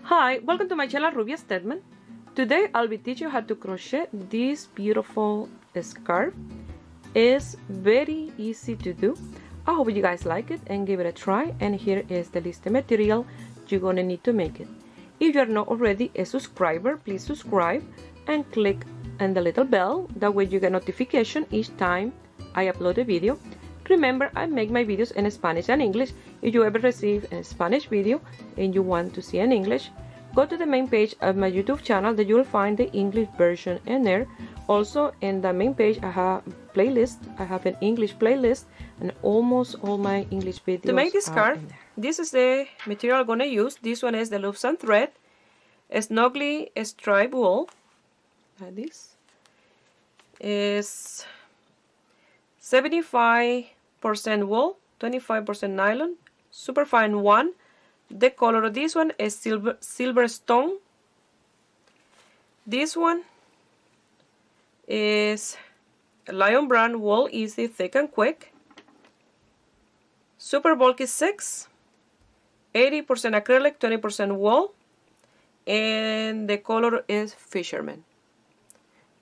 Hi, welcome to my channel Rubia Stedman. Today I'll be teaching you how to crochet this beautiful scarf. It's very easy to do. I hope you guys like it and give it a try, and here is the list of material you're gonna need to make it. If you're not already a subscriber, please subscribe and click on the little bell. That way you get notification each time I upload a video. Remember, I make my videos in Spanish and English. If you ever receive a Spanish video and you want to see in English, go to the main page of my YouTube channel that you will find the English version in there. Also, in the main page, I have a playlist. I have an English playlist and almost all my English videos. To make this scarf, this is the material I'm gonna use. This one is the loops and thread, a snugly striped wool, like this. Is 75% wool, 25% nylon, superfine one. The color of this one is silver stone. This one is lion brown wool, easy, thick and quick. Super bulky 6, 80% acrylic, 20% wool, and the color is fisherman.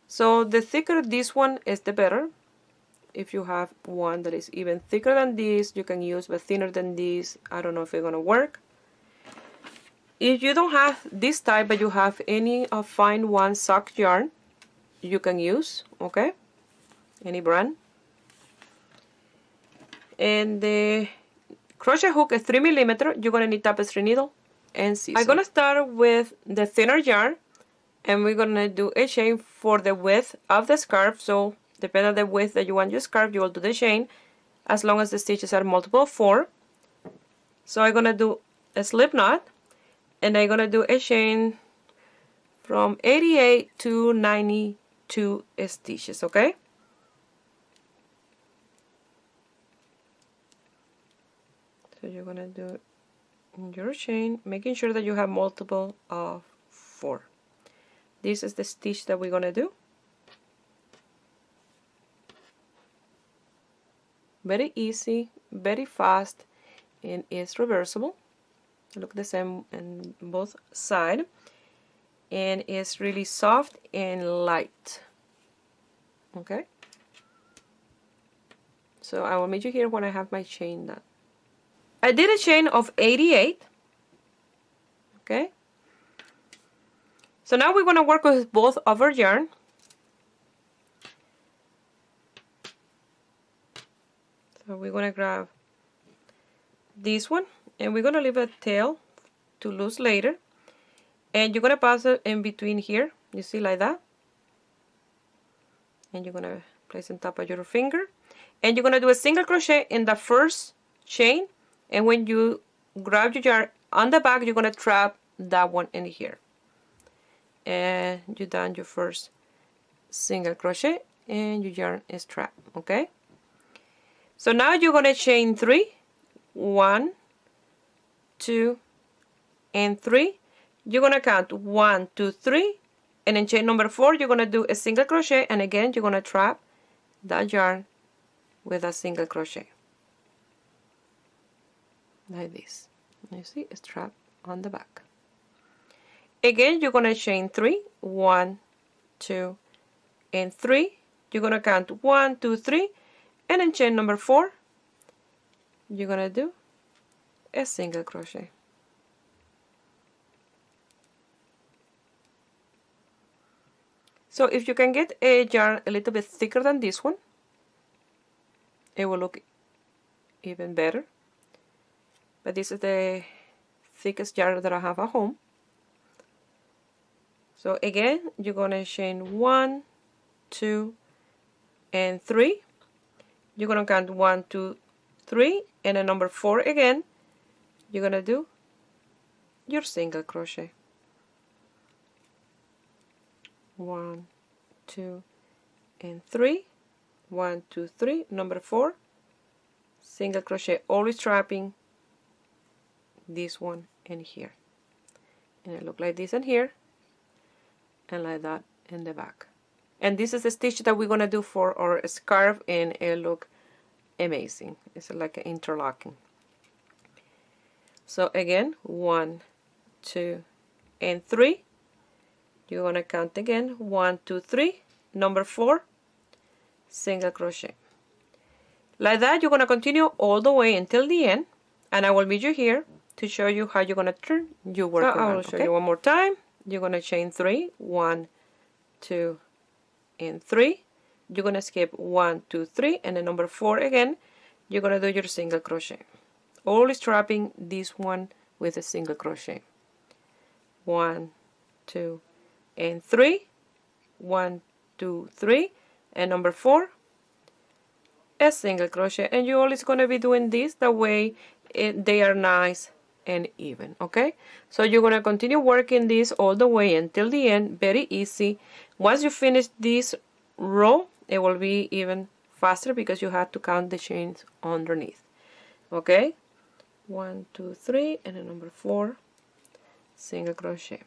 So the thicker this one is, the better. If you have one that is even thicker than this, you can use, but thinner than this, I don't know if it's gonna work. If you don't have this type, but you have any fine one sock yarn, you can use, okay? Any brand. And the crochet hook is 3mm. You're gonna need tapestry needle and scissors. I'm gonna start with the thinner yarn, and we're gonna do a chain for the width of the scarf. So depending on the width that you want your scarf, you will do the chain as long as the stitches are multiple of 4. So I'm gonna do a slip knot, and I'm gonna do a chain from 88 to 92 stitches, okay? So you're gonna do your chain, making sure that you have multiple of 4. This is the stitch that we're gonna do. Very easy, very fast, and it's reversible. Look the same on both sides, and it's really soft and light. Okay, so I will meet you here when I have my chain done. I did a chain of 88. Okay, so now we're going to work with both of our yarn. So we're going to grab this one, and we're going to leave a tail to loose later, and you're going to pass it in between here, you see, like that, and you're going to place on top of your finger, and you're going to do a single crochet in the first chain, and when you grab your yarn on the back, you're going to trap that one in here, and you done your first single crochet and your yarn is trapped. Okay, so now you're going to chain 3, 1, 2, and 3. You're going to count 1, 2, 3, and in chain number 4 you're going to do a single crochet, and again you're going to trap that yarn with a single crochet like this. You see, it's trapped on the back. Again, you're going to chain 3, 1, 2, and 3. You're going to count 1, 2, 3, and in chain number 4 you're going to do a single crochet. So if you can get a yarn a little bit thicker than this one, it will look even better. But this is the thickest yarn that I have at home. So again, you're going to chain 1, 2, and 3. You're going to count 1, 2, 3, and in number 4 again, you're going to do your single crochet. 1, 2, and 3. 1, 2, 3. Number 4, single crochet, always trapping this one in here, and it look like this in here, and like that in the back. And this is the stitch that we're gonna do for our scarf, and it look amazing. It's like an interlocking. So again, 1, 2, and 3. You're going to count again, 1, 2, 3, number 4, single crochet. Like that, you're going to continue all the way until the end, and I will meet you here to show you how you're going to turn your work around. I will show you one more time. You're going to chain 3, 1, 2, and 3. You're going to skip 1, 2, 3, and then number 4 again. You're going to do your single crochet. Always trapping this one with a single crochet. 1, 2, and 3. 1, 2, 3, and number 4, a single crochet. And you're always going to be doing this the way they are nice and even. Okay, so you're going to continue working this all the way until the end. Very easy. Once you finish this row, it will be even faster because you have to count the chains underneath. Okay, 1, 2, 3, and then number 4, single crochet.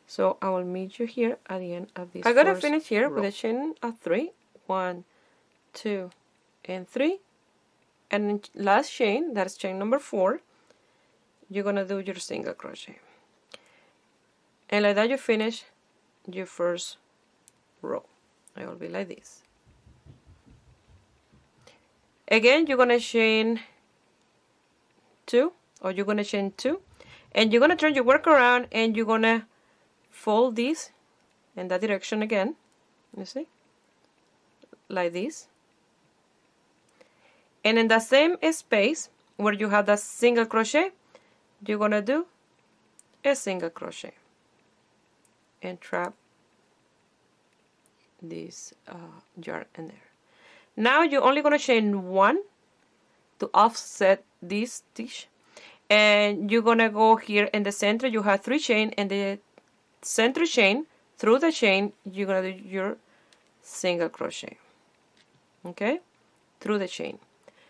So I will meet you here at the end of this. I'm gonna finish here with a chain of 3, 1, 2, and 3, and then last chain, that's chain number 4. You're gonna do your single crochet, and like that you finish your first row. It will be like this. Again, you're gonna chain 2, or you're gonna chain 2, and you're gonna turn your work around, and you're gonna fold this in that direction again. You see, like this, and in the same space where you have that single crochet, you're gonna do a single crochet and trap this yarn in there. Now you're only gonna chain 1 to offset this stitch, and you're gonna go here in the center. You have 3 chain, and the center chain, through the chain, you're gonna do your single crochet. Okay, through the chain.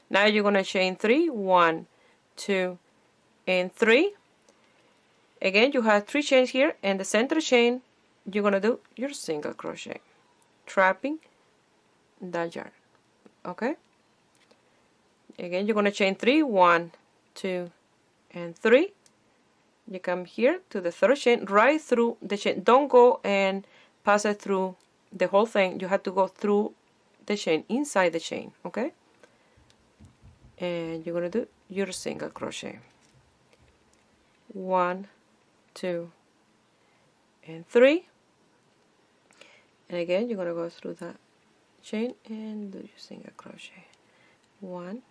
Now you're gonna chain 3, 1, 2, and 3. Again, you have 3 chains here, and the center chain, you're gonna do your single crochet, trapping that yarn. Okay, again, you're gonna chain 3, 1, 2, and 3. You come here to the third chain, right through the chain. Don't go and pass it through the whole thing. You have to go through the chain, inside the chain. Okay, and you're gonna do your single crochet. 1, 2, and 3. And again, you're gonna go through that chain and do your single crochet. 1,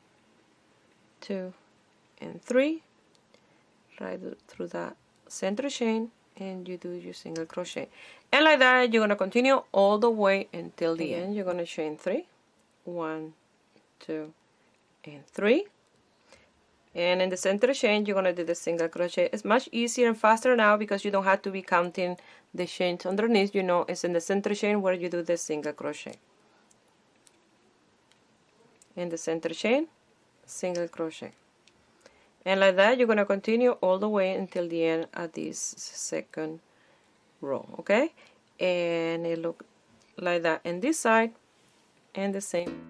2, and 3. Right through that center chain, and you do your single crochet. And like that, you're gonna continue all the way until the end. You're gonna chain 3, 1, 2, and 3. And in the center chain, you're gonna do the single crochet. It's much easier and faster now because you don't have to be counting the chains underneath. You know, it's in the center chain where you do the single crochet. In the center chain, single crochet. And like that, you're gonna continue all the way until the end of this second row. Okay, and it look like that in this side, and the same.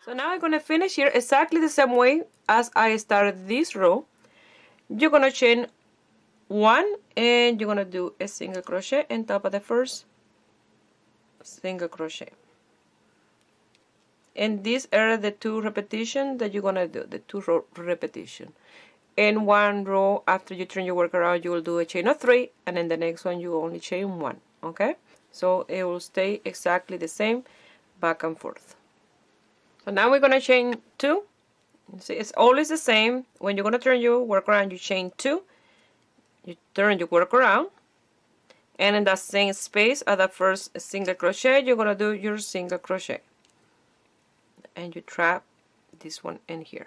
So now I'm going to finish here exactly the same way as I started this row. You're going to chain 1 and you're going to do a single crochet on top of the first single crochet. And these are the 2 repetitions that you're going to do, the 2 row repetition. In one row, after you turn your work around, you will do a chain of 3, and in the next one you only chain 1, okay? So it will stay exactly the same back and forth. So now we're going to chain 2. See, it's always the same. When you're going to turn your work around, you chain 2. You turn your work around. And in that same space at the first single crochet, you're going to do your single crochet. And you trap this one in here.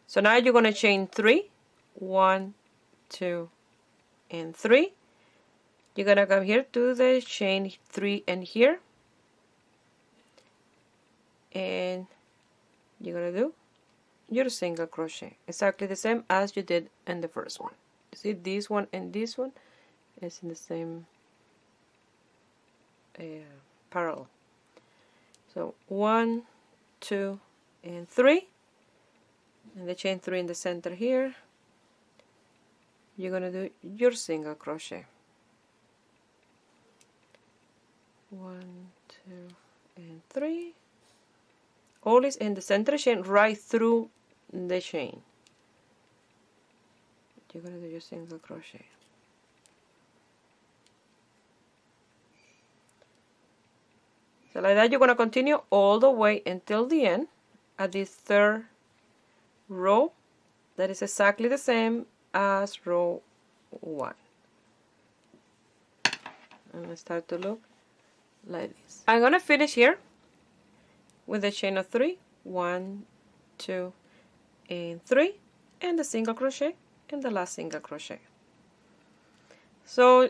So now you're going to chain 3. 1, 2, and 3. You're going to come here to the chain 3 and here. And you're going to do your single crochet exactly the same as you did in the first one. You see, this one and this one is in the same parallel. So 1, 2, and 3, and the chain 3 in the center here. You're going to do your single crochet. 1, 2, and 3. Always in the center chain, right through the chain. You're going to do your single crochet. So like that, you're going to continue all the way until the end at this third row. That is exactly the same as row 1. And I start to look like this. I'm going to finish here with a chain of 3, 1, 2, and 3, and the single crochet and the last single crochet. So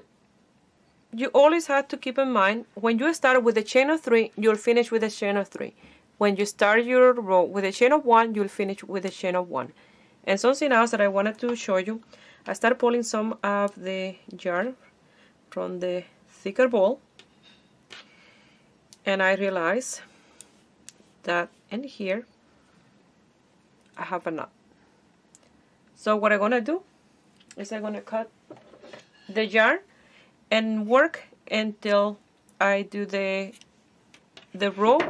you always have to keep in mind, when you start with a chain of 3, you'll finish with a chain of 3. When you start your row with a chain of 1, you'll finish with a chain of 1. And something else that I wanted to show you, I started pulling some of the yarn from the thicker ball, and I realized that in here I have a knot. So what I'm gonna do is I'm gonna cut the yarn and work until I do the row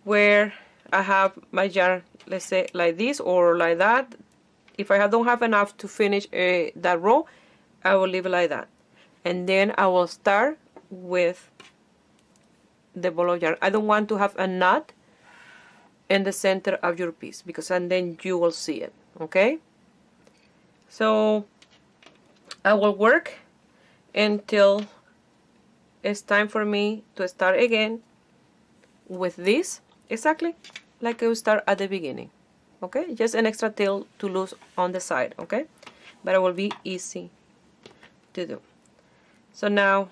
where I have my yarn, let's say like this or like that. If I don't have enough to finish that row, I will leave it like that, and then I will start with the ball of yarn. I don't want to have a knot in the center of your piece, because and then you will see it, okay? So I will work until it's time for me to start again with this, exactly like I will start at the beginning, okay? Just an extra tail to lose on the side, okay? But it will be easy to do. So now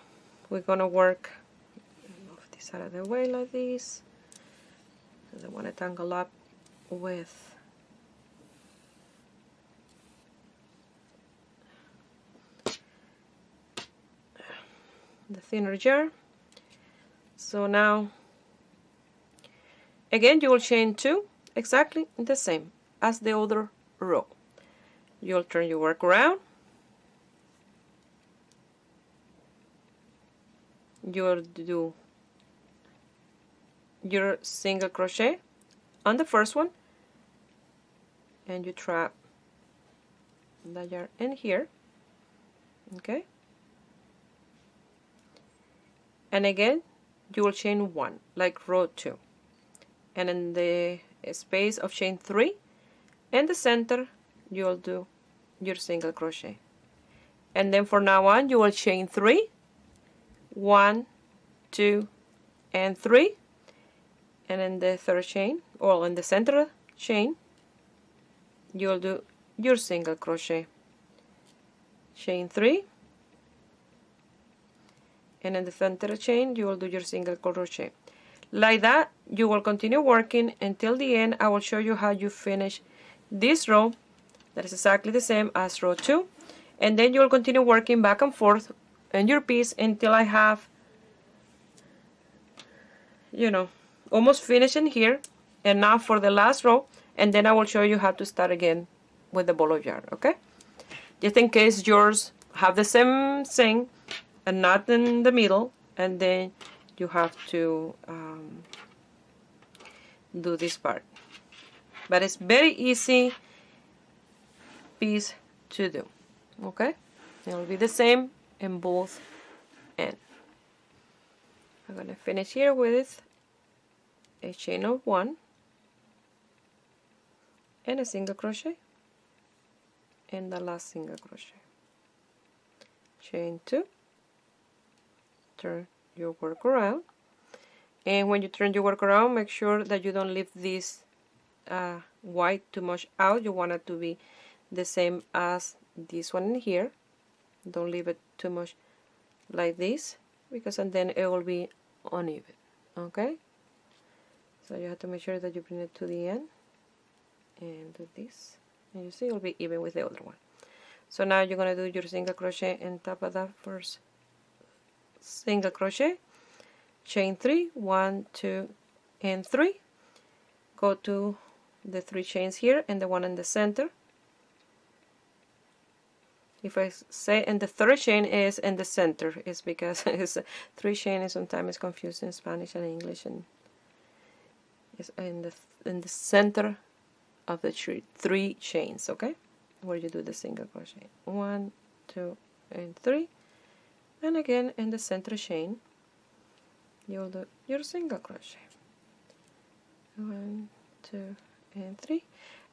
we're gonna work, move this out of the way like this. I want to tangle up with the thinner yarn. So now again you will chain 2 exactly the same as the other row. You'll turn your work around. You'll do your single crochet on the first one, and you trap the yarn in here, okay? And again you will chain 1 like row 2, and in the a space of chain 3, and the center you'll do your single crochet. And then for now on you will chain 3, 1, 2, and 3, and in the third chain, or in the center chain, you'll do your single crochet, chain 3, and in the center chain you will do your single crochet. Like that you will continue working until the end. I will show you how you finish this row that is exactly the same as row 2, and then you will continue working back and forth in your piece until I have, you know, almost finishing here. And now for the last row, and then I will show you how to start again with the ball of yarn, okay? Just in case yours have the same thing and not in the middle, and then you have to do this part. But it's very easy piece to do, okay? It will be the same in both ends. I'm going to finish here with a chain of 1 and a single crochet and the last single crochet, chain 2, turn your work around, and when you turn your work around, make sure that you don't leave this white too much out. You want it to be the same as this one in here. Don't leave it too much like this, because and then it will be uneven, okay? So you have to make sure that you bring it to the end and do this, and you see it will be even with the other one. So now you're going to do your single crochet on top of that first single crochet, chain 3, 1, 2, and 3, go to the 3 chains here and the one in the center. If I say in the third chain is in the center, it's because it's 3 chain and sometimes it's confused in Spanish and English, and it's in the center of the 3 chains, okay, where you do the single crochet, 1, 2, and 3, and again in the center chain you'll do your single crochet, 1, 2, and 3,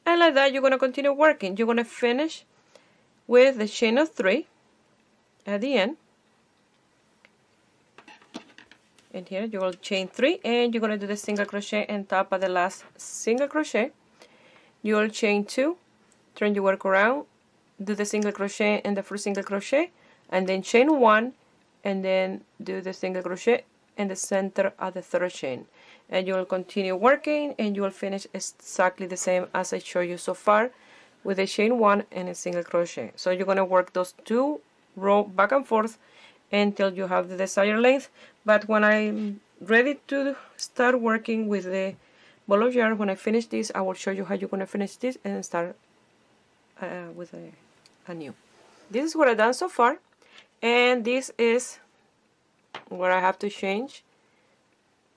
and like that you're going to continue working. You're going to finish with the chain of 3 at the end, and here you will chain 3 and you're going to do the single crochet on top of the last single crochet. You will chain 2, turn your work around, do the single crochet in the first single crochet, and then chain 1, and then do the single crochet in the center of the third chain, and you will continue working and you will finish exactly the same as I showed you so far with a chain 1 and a single crochet. So you're going to work those 2 rows back and forth until you have the desired length. But when I'm ready to start working with the ball of yarn, when I finish this, I will show you how you're going to finish this and start with a new. This is what I've done so far, and this is where I have to change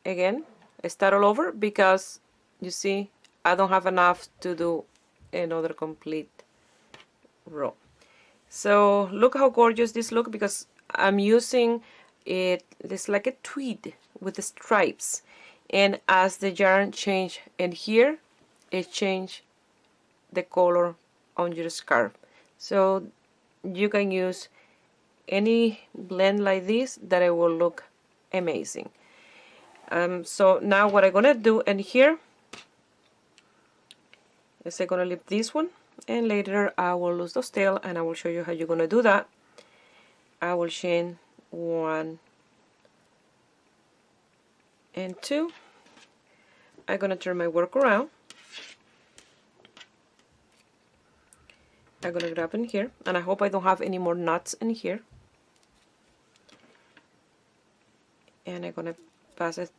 again, start all over, because you see I don't have enough to do another complete row. So look how gorgeous this looks, because I'm using it, it's like a tweed with the stripes, and as the yarn change in here, it change the color on your scarf. So you can use any blend like this that it will look amazing. So now what I'm gonna do in here is I'm gonna leave this one, and later I will lose those tail and I will show you how you're gonna do that. I will chain 1 and 2. I'm gonna turn my work around. I'm gonna grab in here, and I hope I don't have any more knots in here, and I'm gonna pass it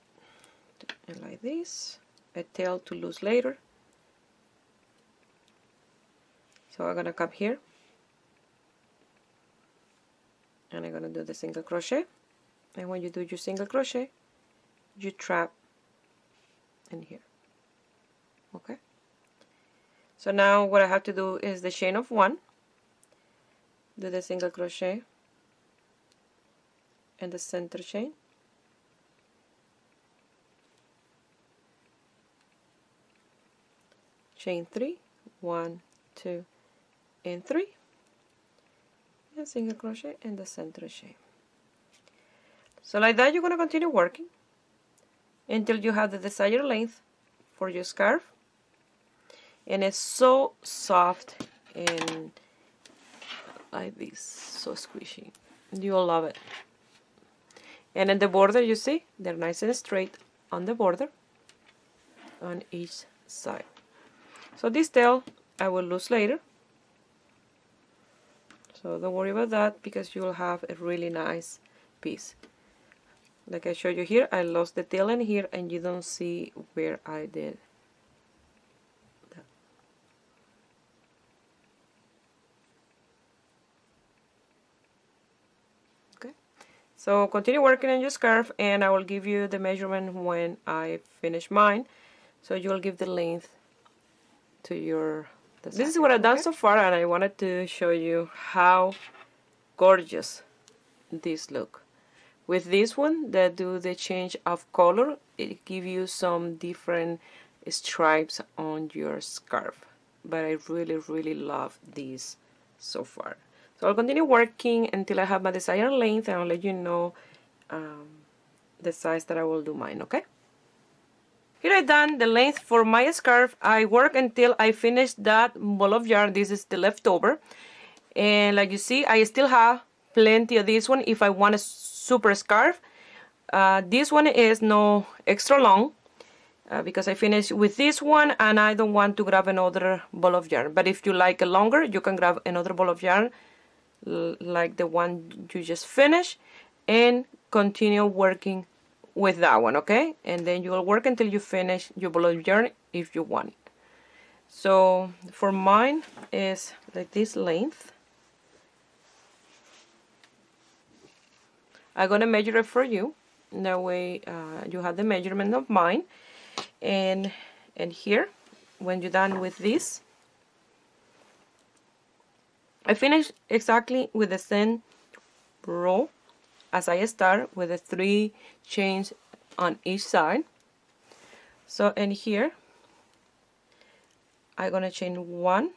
like this, a tail to lose later. So I'm gonna come here and I'm gonna do the single crochet, and when you do your single crochet you trap in here, okay? So now what I have to do is the chain of 1, do the single crochet in the center chain, chain 3, 1, 2, and 3, and single crochet in the center chain. So like that, you're going to continue working until you have the desired length for your scarf, and it's so soft and like this, so squishy. You'll love it. And in the border, you see they're nice and straight on the border on each side. So this tail I will lose later, so don't worry about that, because you will have a really nice piece. Like I showed you here, I lost the tail in here, and you don't see where I did that. Okay, so continue working on your scarf, and I will give you the measurement when I finish mine, so you will give the length to your design. This is what I've done so far, and I wanted to show you how gorgeous this look. With this one, that do the change of color, it gives you some different stripes on your scarf. But I really love this so far. So I'll continue working until I have my desired length, and I'll let you know the size that I will do mine, okay? Here I've done the length for my scarf. I work until I finish that ball of yarn. This is the leftover. And like you see, I still have plenty of this one if I want a super scarf. This one is no extra long because I finished with this one, and I don't want to grab another ball of yarn. But if you like a longer, you can grab another ball of yarn like the one you just finished and continue working with that one, okay? And then you will work until you finish your ball of yarn if you want it. So for mine is like this length. I'm gonna measure it for you. That way you have the measurement of mine. And here, when you're done with this, I finish exactly with the same row as I start, with the 3 chains on each side. So in here, I'm gonna chain 1,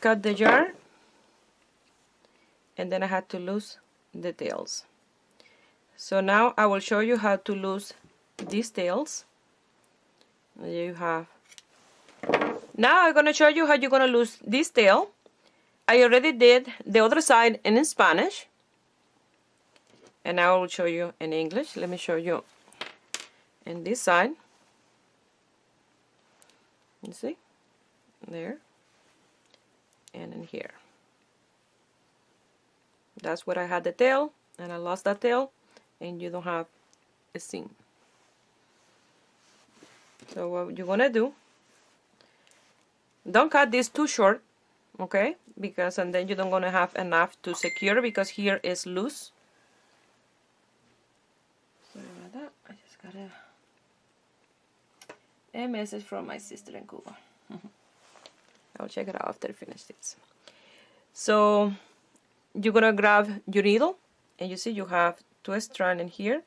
cut the yarn, and then I had to lose the tails. So now I will show you how to lose these tails. There you have. Now I'm going to show you how you're going to lose this tail. I already did the other side in Spanish, and now I will show you in English. Let me show you in this side. You see? There. And in here. That's where I had the tail, and I lost that tail, and you don't have a seam. So what you're gonna do, don't cut this too short, okay? Because and then you don't gonna have enough to secure, because here is loose. Sorry about that. I just got a message from my sister in Cuba. I'll check it out after I finish this. So you're gonna grab your needle, and you see you have 2 strands in here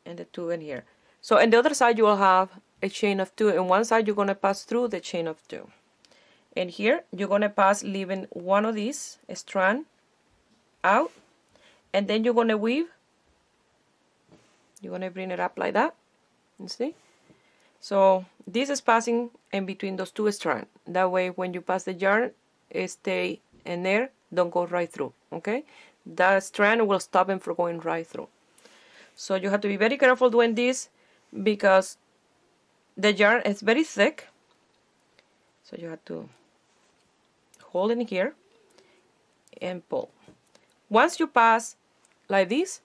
and the 2 in here. So on the other side you will have a chain of 2. On one side you're gonna pass through the chain of 2. And here you're gonna pass, leaving one of these strand out, and then you're gonna weave. You're gonna bring it up like that. You see? So this is passing in between those 2 strands. That way when you pass the yarn, it stay in there, don't go right through, okay? That strand will stop them from going right through. So you have to be very careful doing this, because the yarn is very thick. So you have to hold in here and pull. Once you pass like this,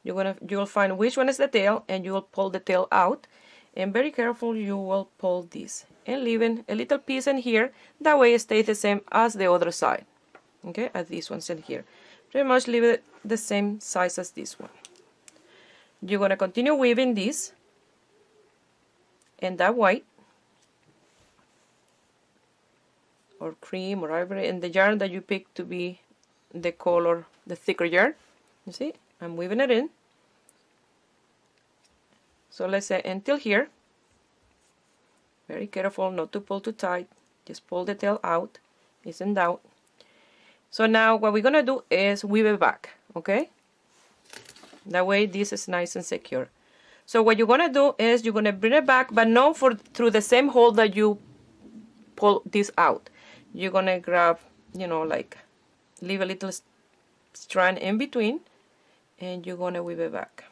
you'll find which one is the tail, and you will pull the tail out. And very careful, you will pull this and leaving a little piece in here. That way it stays the same as the other side, okay, as this one's in here. Pretty much leave it the same size as this one. You're gonna continue weaving this and that white or cream or ivory in the yarn that you pick to be the color, the thicker yarn. You see, I'm weaving it in. So let's say until here, Very careful not to pull too tight. Just pull the tail out. It's in doubt. So now what we're gonna do is weave it back, okay? That way this is nice and secure. So what you're gonna do is you're gonna bring it back, but not through the same hole that you pull this out. You're gonna grab, you know, like leave a little strand in between, and you're gonna weave it back.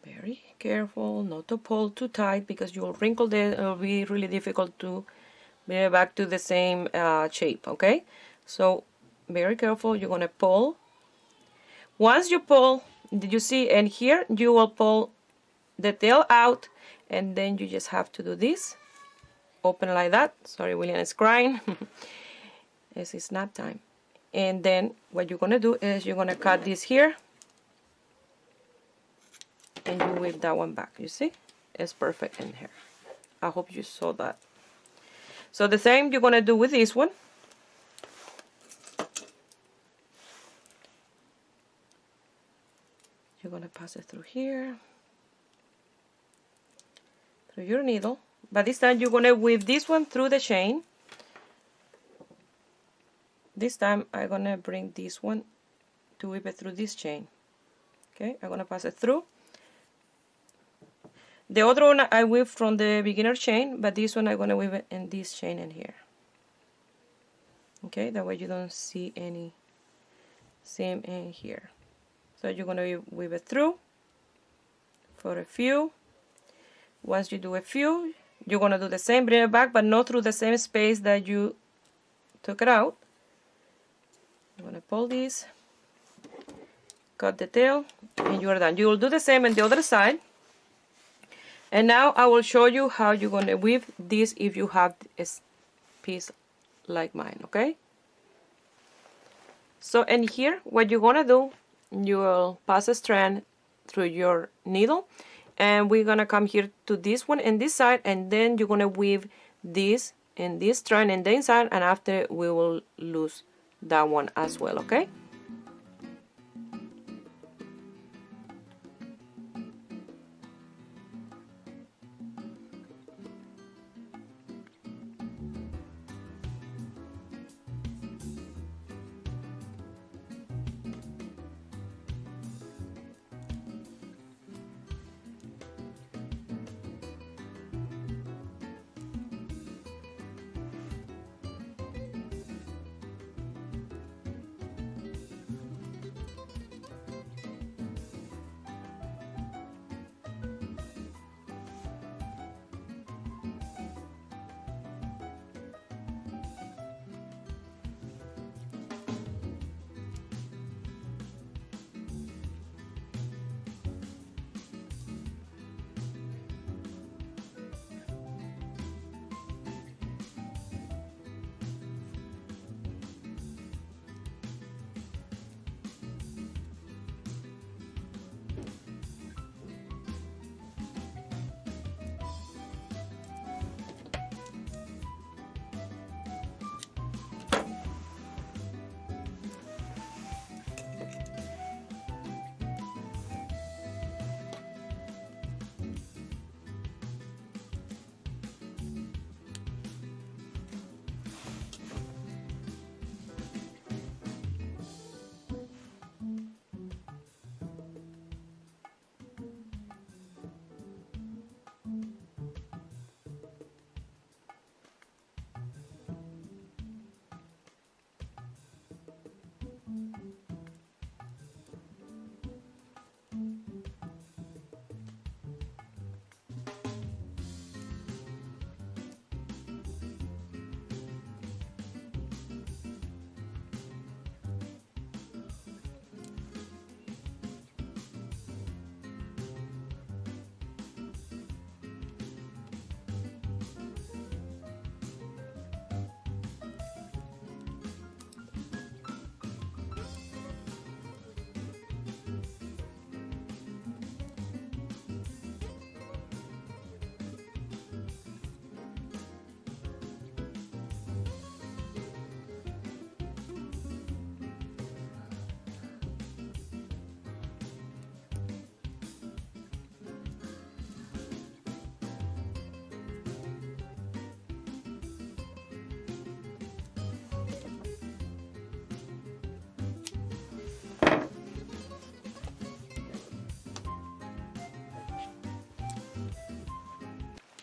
Very careful not to pull too tight because you'll wrinkle it. It'll be really difficult to bring it back to the same shape, okay? So very careful. You're gonna pull. Once you pull, did you see? And here you will pull the tail out, and then you just have to do this. Open like that. Sorry, William is crying. It's nap time. And then what you're gonna do is you're gonna cut this here, and you weave that one back. You see, it's perfect in here. I hope you saw that. So the same you're gonna do with this one. You're gonna pass it through here, through your needle, but this time you're gonna weave this one through the chain. This time I'm gonna bring this one to weave it through this chain. Okay, I'm gonna pass it through. The other one I weave from the beginner chain, but this one I'm gonna weave it in this chain in here. Okay, that way you don't see any seam in here. So you're gonna weave it through for a few. Once you do a few, you're gonna do the same, bring it back, but not through the same space that you took it out. I'm gonna pull this, cut the tail, and you are done. You will do the same on the other side. And now I will show you how you're gonna weave this if you have a piece like mine, okay? So in here, what you're gonna do, you will pass a strand through your needle, and we're gonna come here to this one and this side, and then you're gonna weave this and this strand in the inside, and after we will lose that one as well, okay?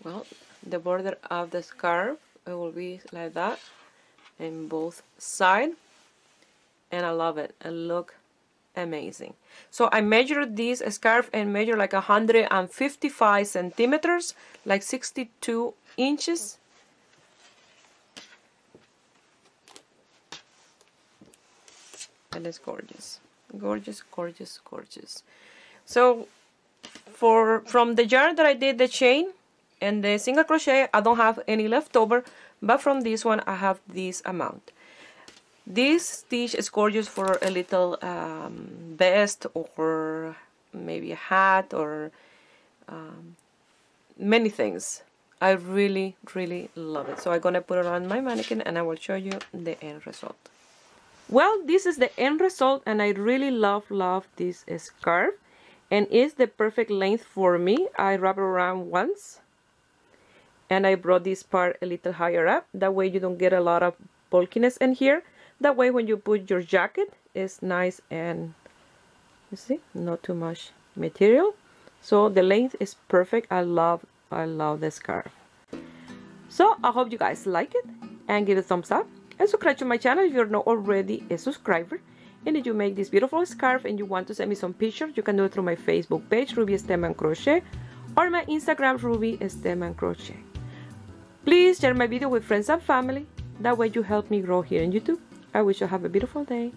well, the border of the scarf, it will be like that in both sides, and I love it. It looks amazing. So I measured this scarf and measured like 155 centimeters, like 62 inches. And it's gorgeous, gorgeous, gorgeous, gorgeous. So from the yarn that I did the chain and the single crochet, I don't have any left over, but from this one I have this amount. This stitch is gorgeous for a little vest, or maybe a hat, or many things. I really, really love it. So I'm gonna put it on my mannequin and I will show you the end result. Well, this is the end result, and I really love this scarf, and it's the perfect length for me. I wrap it around once and I brought this part a little higher up. That way you don't get a lot of bulkiness in here. That way when you put your jacket, it's nice and, you see, not too much material. So the length is perfect. I love the scarf. So I hope you guys like it and give it a thumbs up. And subscribe to my channel if you're not already a subscriber. And if you make this beautiful scarf and you want to send me some pictures, you can do it through my Facebook page, Ruby Stem & Crochet, or my Instagram, Ruby Stem & Crochet. Please share my video with friends and family. That way you help me grow here on YouTube. I wish you have a beautiful day.